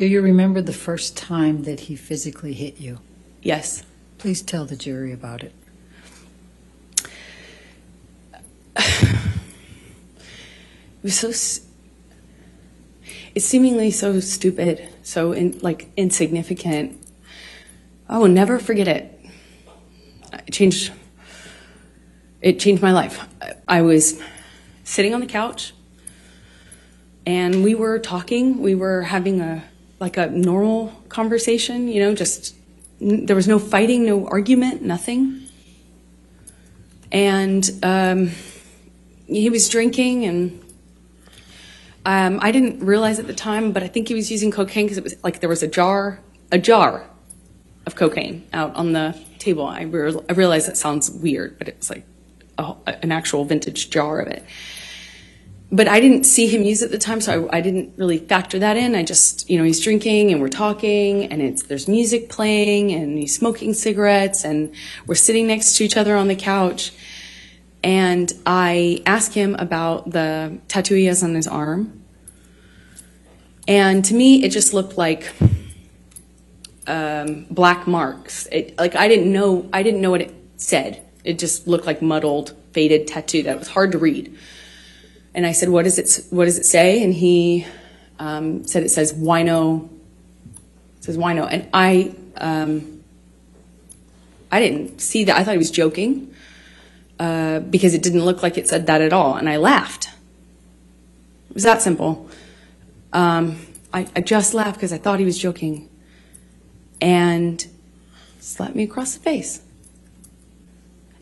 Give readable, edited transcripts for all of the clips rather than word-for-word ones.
Do you remember the first time that he physically hit you? Yes. Please tell the jury about it. It was it's seemingly so stupid, so insignificant. I will never forget it. It changed my life. I was sitting on the couch, and we were talking. We were having a normal conversation, just there was no fighting, no argument, nothing. And he was drinking, and I didn't realize at the time, but I think he was using cocaine because it was like there was a jar of cocaine out on the table. I realize that sounds weird, but it was like an actual vintage jar of it. But I didn't see him use it at the time, so I didn't really factor that in. I just, he's drinking and we're talking, and there's music playing, and he's smoking cigarettes, and we're sitting next to each other on the couch. And I asked him about the tattoo he has on his arm. And to me, it just looked like black marks. I didn't know what it said. It just looked like muddled, faded tattoo that was hard to read. And I said, what does it say? And he said it says wino. It says wino. And I didn't see that. I thought he was joking because it didn't look like it said that at all. And I laughed. It was that simple. I just laughed because I thought he was joking. And slapped me across the face.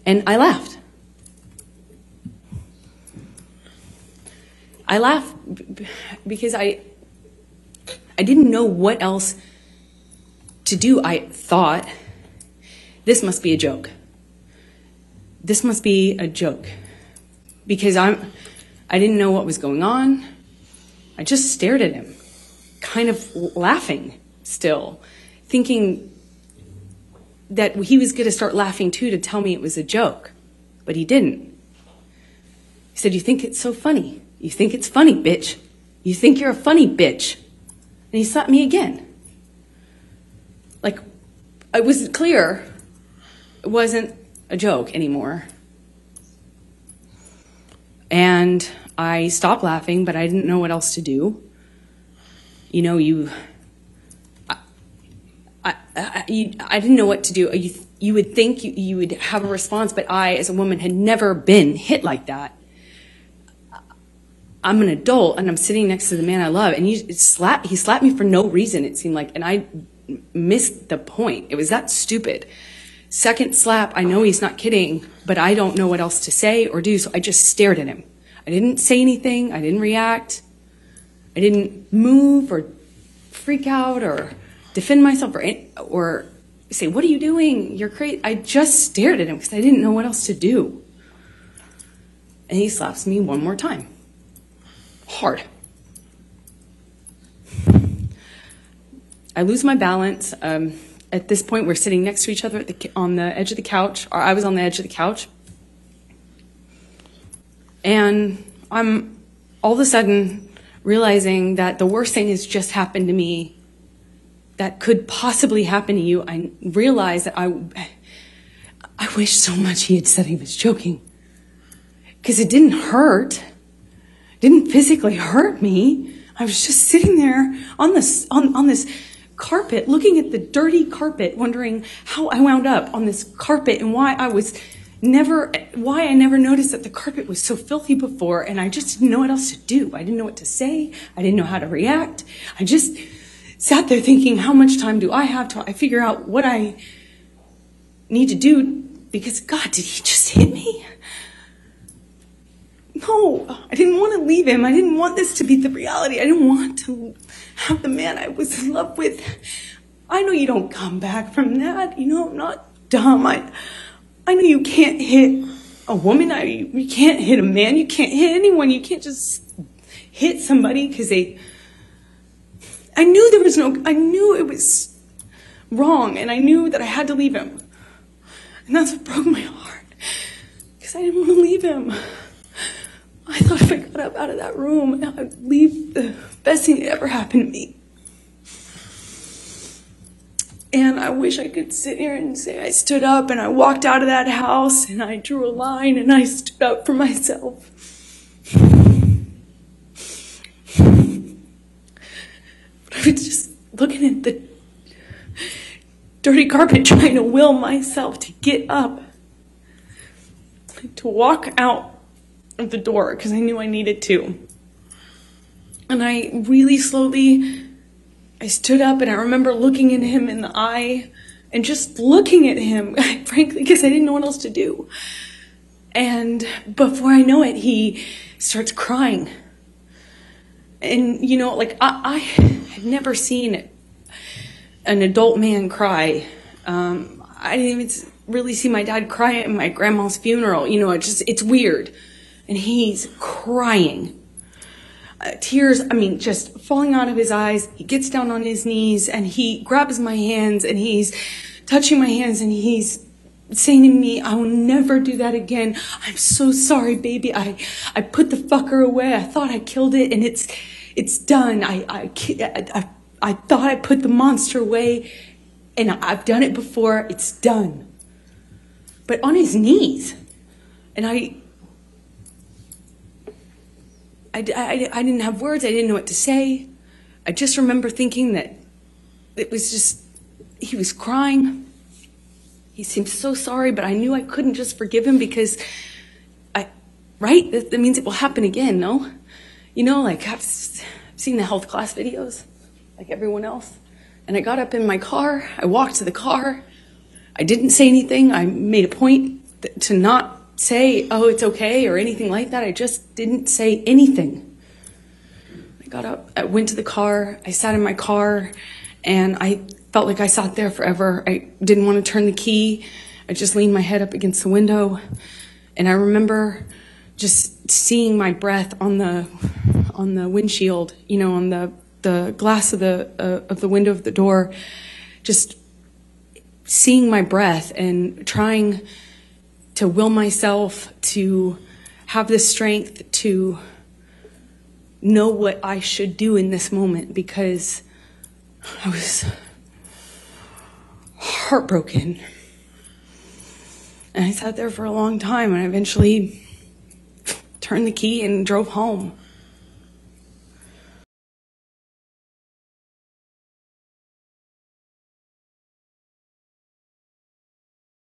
And I laughed. I laughed because I didn't know what else to do. I thought, this must be a joke. This must be a joke. Because I didn't know what was going on. I just stared at him, kind of laughing still, thinking that he was going to start laughing too to tell me it was a joke. But he didn't. He said, "You think it's so funny? You think it's funny, bitch. You think you're a funny bitch." And he slapped me again. Like, it was clear it wasn't a joke anymore. And I stopped laughing, but I didn't know what else to do. I didn't know what to do. You would think you would have a response, but I, as a woman, had never been hit like that. I'm an adult, and I'm sitting next to the man I love, and he slapped me for no reason, it seemed like, and I missed the point. It was that stupid. Second slap, I know he's not kidding, but I don't know what else to say or do, so I just stared at him. I didn't say anything. I didn't react. I didn't move or freak out or defend myself or say, "What are you doing? You're crazy." I just stared at him because I didn't know what else to do. And he slaps me one more time. Hard. I lose my balance. At this point, we're sitting next to each other on the edge of the couch, or I was on the edge of the couch. And I'm all of a sudden realizing that the worst thing has just happened to me that could possibly happen to you. I realized that I wish so much he had said he was joking, because it didn't hurt. It didn't physically hurt me. I was just sitting there on this carpet, looking at the dirty carpet, wondering how I wound up on this carpet and why I never noticed that the carpet was so filthy before, and I just didn't know what else to do. I didn't know what to say. I didn't know how to react. I just sat there thinking, how much time do I have till I figure out what I need to do? Because, God, did he just hit me? No, I didn't want to leave him. I didn't want this to be the reality. I didn't want to have the man I was in love with. I know you don't come back from that. I'm not dumb. I know you can't hit a woman. You can't hit a man. You can't hit anyone. You can't just hit somebody because I knew it was wrong, and I knew that I had to leave him. And that's what broke my heart, because I didn't want to leave him. I thought if I got up out of that room, I'd leave the best thing that ever happened to me. And I wish I could sit here and say I stood up and I walked out of that house and I drew a line and I stood up for myself. But I was just looking at the dirty carpet trying to will myself to get up, to walk out of the door because I knew I needed to. And I really slowly, I stood up and I remember looking at him in the eye and just looking at him, frankly, because I didn't know what else to do. And before I know it, he starts crying. And, you know, like I had never seen an adult man cry. I didn't even really see my dad cry at my grandma's funeral. You know, it's weird. And he's crying. Tears, I mean, just falling out of his eyes. He gets down on his knees and he grabs my hands and he's touching my hands and he's saying to me, I will never do that again. I'm so sorry, baby. I put the fucker away. I thought I killed it and it's done. I thought I put the monster away and I've done it before. It's done. But on his knees. And I didn't have words. I didn't know what to say. I just remember thinking that it was just, he was crying. He seemed so sorry, but I knew I couldn't just forgive him because right? That means it will happen again, no? You know, like I've seen the health class videos, like everyone else. And I got up in my car. I walked to the car. I didn't say anything. I made a point to not say, oh, it's okay, or anything like that. I just didn't say anything. I got up, I went to the car, I sat in my car, and I felt like I sat there forever. I didn't want to turn the key. I just leaned my head up against the window, and I remember just seeing my breath on the windshield, you know, on the glass of the window of the door, just seeing my breath and trying to will myself to have the strength to know what I should do in this moment, because I was heartbroken. And I sat there for a long time and I eventually turned the key and drove home.